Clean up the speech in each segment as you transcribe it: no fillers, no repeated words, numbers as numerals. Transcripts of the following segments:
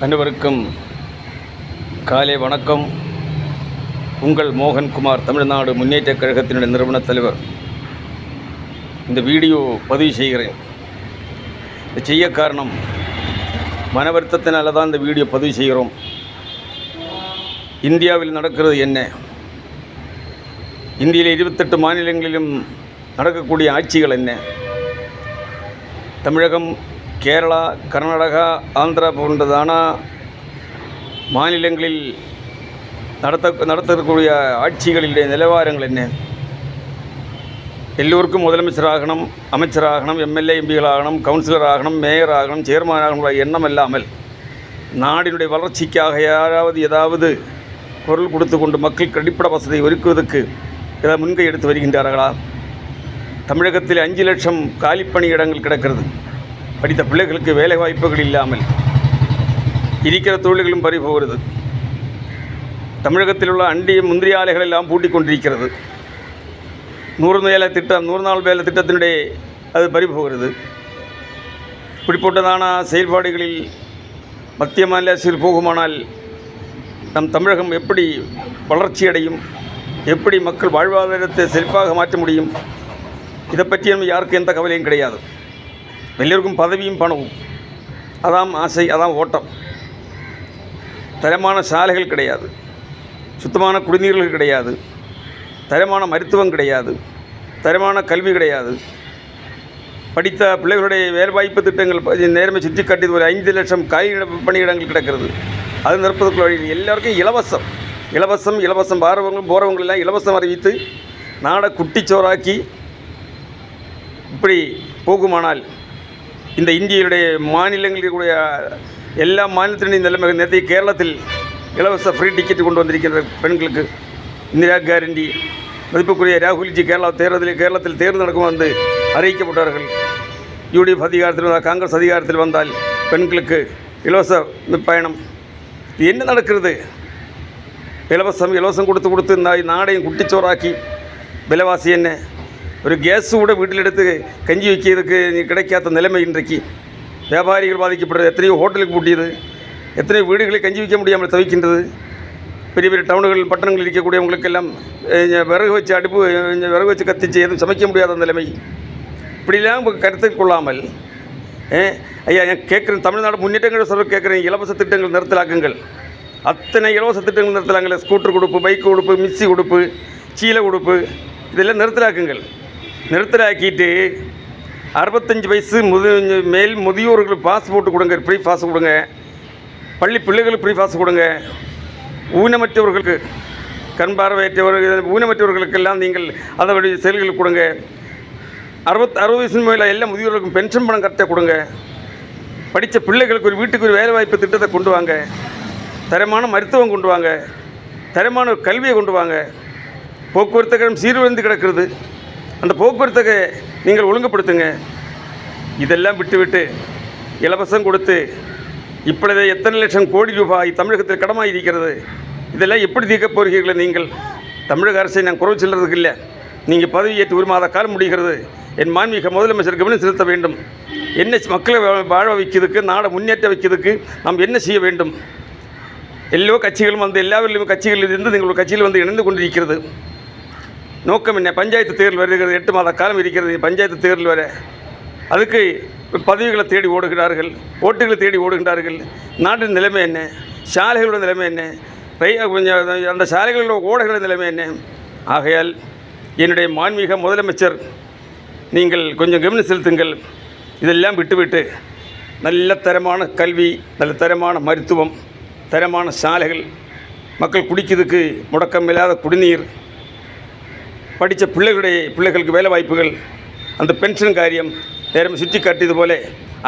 அனைவருக்கும் காலை வணக்கம். உங்கள் மோகன்குமார், தமிழ்நாடு முன்னேற்றக் கழகத்தினுடைய நிறுவனத் தலைவர். இந்த வீடியோ பதிவு செய்கிறேன். இது செய்ய காரணம், மன வருத்தத்தினால தான் இந்த வீடியோ பதிவு செய்கிறோம். இந்தியாவில் நடக்கிறது என்ன? இந்தியில் 28 மாநிலங்களிலும் நடக்கக்கூடிய ஆட்சிகள் என்ன? தமிழகம், கேரளா, கர்நாடகா, ஆந்திரா போன்றதான மாநிலங்களில் நடத்தக்கூடிய ஆட்சிகளிலே நிலவரங்கள் என்ன? எல்லோருக்கும் முதலமைச்சராகணும், அமைச்சராகணும், எம்எல்ஏ எம்பிகளாகணும், கவுன்சிலர் ஆகணும், மேயர் ஆகணும், சேர்மன் ஆகணும் எண்ணம் இல்லாமல் நாடினுடைய வளர்ச்சிக்காக ஏதாவது குரல் கொடுத்து கொண்டு மக்களுக்கு அடிப்படை வசதியை ஒதுக்குவதற்கு ஏதாவது முன்கை எடுத்து வருகின்றார்களா? தமிழகத்தில் 5 லட்சம் காலிப்பணி இடங்கள் கிடக்கிறது. படித்த பிள்ளைகளுக்கு வேலை வாய்ப்புகள் இல்லாமல் இருக்கிற தொழில்களும் பறிபோகிறது. தமிழகத்தில் உள்ள அண்டிய முந்திரி ஆலைகள் எல்லாம் பூட்டிக் கொண்டிருக்கிறது. 100 நாள் வேலை திட்டத்தினுடைய அது பறிபோகிறது. இப்படிப்பட்டதான செயல்பாடுகளில் மத்திய மாநில அரசில் போகுமானால் நம் தமிழகம் எப்படி வளர்ச்சி அடையும்? எப்படி மக்கள் வாழ்வாதாரத்தை செழிப்பாக மாற்ற முடியும்? இதை பற்றி நம்ம யாருக்கும் எந்த கவலையும் கிடையாது. எல்லோருக்கும் பதவியும் பணமும், அதான் ஆசை, அதான் ஓட்டம். தரமான சாலைகள் கிடையாது, சுத்தமான குடிநீர்கள் கிடையாது, தரமான மருத்துவம் கிடையாது, தரமான கல்வி கிடையாது. படித்த பிள்ளைகளுடைய வேலைவாய்ப்பு திட்டங்கள் நேரமே சுற்றி காட்டியது ஒரு 5 லட்சம் காலி பணியிடங்கள் கிடக்கிறது. அது நிரப்புவதற்குள்ள வழி எல்லாருக்கும் இலவசம் போகிறவங்க எல்லாம் இலவசம் அறிவித்து நாடை குட்டிச்சோறாக்கி இப்படி போகுமானால் இந்த இந்தியருடைய மாநிலங்களுடைய எல்லா மாநிலத்தினுடைய நிலைமை நேற்று கேரளத்தில் இலவச ஃப்ரீ டிக்கெட் கொண்டு வந்திருக்கின்ற பெண்களுக்கு இந்திரா கேரண்டி. மதிப்புக்குரிய ராகுல்ஜி கேரளத்தில் தேர்தல் நடக்கும் வந்து அறிவிக்கப்பட்டார்கள். UDF அதிகாரத்தில் வந்தால், காங்கிரஸ் அதிகாரத்தில் வந்தால் பெண்களுக்கு இலவச பயணம். இது என்ன நடக்கிறது? இலவசம் கொடுத்து நாடையும் குட்டிச்சோறாக்கி விலைவாசி என்ன? ஒரு கேஸ் கூட வீட்டில் எடுத்து கஞ்சி வைக்கிறதுக்கு கிடைக்காத நிலைமை இன்றைக்கு. வியாபாரிகள் பாதிக்கப்படுறது, எத்தனையோ ஹோட்டலுக்கு பூட்டியது, எத்தனையோ வீடுகளை கஞ்சி வைக்க முடியாமல் தவிக்கின்றது. பெரிய பெரிய டவுன்கள், பட்டணங்கள் இருக்கக்கூடியவங்களுக்கெல்லாம் விறகு வச்சு கத்திச்சு எதுவும் சமைக்க முடியாத நிலைமை. இப்படிலாம் கருத்தில் கொள்ளாமல் ஐயா கேட்குறேன், தமிழ்நாடு முன்னேற்றங்கள் சொல்ல கேட்குறேன், இலவச திட்டங்கள் நிறுத்தலாக்குங்கள். அத்தனை இலவச திட்டங்கள் நிறுத்தலாங்களே. ஸ்கூட்டர் கொடுப்பு, பைக் கொடுப்பு, மிக்சி கொடுப்பு, சீலை கொடுப்பு, இதெல்லாம் நிறுத்தலாக்கிட்டு 65 வயசு மேல் முதியோர்களுக்கு பாஸ்போர்ட் கொடுங்க, ஃப்ரீ பாஸ் கொடுங்க. பள்ளி பிள்ளைகளுக்கு ஃப்ரீ பாஸ் கொடுங்க. ஊனமற்றவர்களுக்கு, கண் பார்வையற்றவர்கள், ஊனமற்றவர்களுக்கெல்லாம் நீங்கள் அதனுடைய செயல்கள் கொடுங்க. 60 வயசு மேலே எல்லா முதியோர்களுக்கும் பென்ஷன் பணம் கரெக்டாக கொடுங்க. படித்த பிள்ளைகளுக்கு ஒரு வீட்டுக்கு ஒரு வேலைவாய்ப்பு திட்டத்தை கொண்டு வாங்க. தரமான மருத்துவம் கொண்டு வாங்க. தரமான கல்வியை கொண்டு வாங்க. போக்குவரத்து கழகம் சீர்குலைந்து கிடக்கிறது. அந்த போக்குவரத்தை நீங்கள் ஒழுங்குபடுத்துங்க. இதெல்லாம் விட்டு இலவசம் கொடுத்து இப்பொழுது எத்தனை லட்சம் கோடி ரூபாய் தமிழகத்தில் கடமாக இருக்கிறது. இதெல்லாம் எப்படி தீர்க்கப் போகிறீர்கள்? நீங்கள் தமிழக அரசை நான் குறைவு செல்றதுக்கு இல்லை. நீங்கள் பதவியேற்று 1 மாத காலம் முடிகிறது. என் மாண்புமிகு முதலமைச்சர் கவனம் செலுத்த வேண்டும். என்ன மக்களை வாழ வைக்கிறதுக்கு, நாடை முன்னேற்ற வைக்கிறதுக்கு நாம் என்ன செய்ய வேண்டும்? எல்லா கட்சிகளும் எல்லாவிலும் கட்சிகளில் இருந்து நீங்கள் கட்சியில் இணைந்து கொண்டிருக்கிறது. நோக்கம் என்ன? பஞ்சாயத்து தேர்தல் வருகிறது. 8 மாத காலம் இருக்கிறது பஞ்சாயத்து தேர்தல் வர. அதுக்கு பதவிகளை தேடி ஓடுகிறார்கள், ஓட்டுகளை தேடி ஓடுகின்றார்கள். நாட்டின் நிலைமை என்ன? சாலைகளோட நிலைமை என்ன? அந்த சாலைகளோட ஓடுகிற நிலைமை என்ன? ஆகையால் என்னுடைய மாண்புமிகு முதலமைச்சர், நீங்கள் கொஞ்சம் கவனம் செலுத்துங்கள். இதெல்லாம் விட்டு நல்ல தரமான கல்வி, நல்ல தரமான மருத்துவம், தரமான சாலைகள், மக்கள் குடிக்கிறதுக்கு முடக்கம் இல்லாத குடிநீர், படித்த பிள்ளைகளுக்கு வேலை வாய்ப்புகள், அந்த பென்ஷன் காரியம் நேரம் சுற்றி காட்டியது போல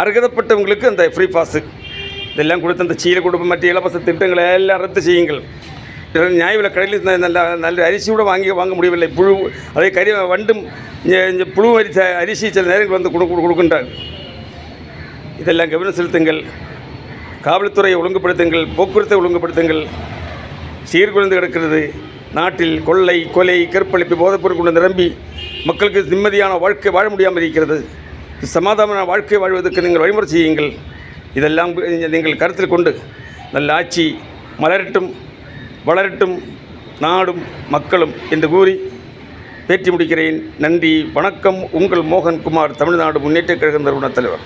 அருகதப்பட்டவங்களுக்கு அந்த ஃப்ரீ பாஸு இதெல்லாம் கொடுத்து அந்த சீலை கொடுப்பு மற்ற இலவச திட்டங்களை எல்லாம் ரத்து செய்யுங்கள். நியாய விலை கடையில் நல்ல அரிசி கூட வாங்க முடியவில்லை. புழு அதே வண்டும் புழு அரிசி சில நேரங்கள் கொடுக்கின்றார்கள். இதெல்லாம் கவனம் செலுத்துங்கள். காவல்துறையை ஒழுங்குபடுத்துங்கள். போக்குவரத்தை ஒழுங்குபடுத்துங்கள். சீர்குலைந்து கிடக்கிறது. நாட்டில் கொள்ளை, கொலை, கற்பழிப்பு, போதைப்பொருள் கொண்டு நிரம்பி மக்களுக்கு நிம்மதியான வாழ்க்கை வாழ முடியாமல் இருக்கிறது. சமாதான வாழ்க்கை வாழ்வதற்கு நீங்கள் வழிமுறை செய்யுங்கள். இதெல்லாம் நீங்கள் கருத்தில் கொண்டு நல்ல ஆட்சி மலரட்டும் வளரட்டும் நாடும் மக்களும் என்று கூறி பேட்டி முடிக்கிறேன். நன்றி, வணக்கம். உங்கள் மோகன்குமார், தமிழ்நாடு முன்னேற்றக் கழக நிறுவன தலைவர்.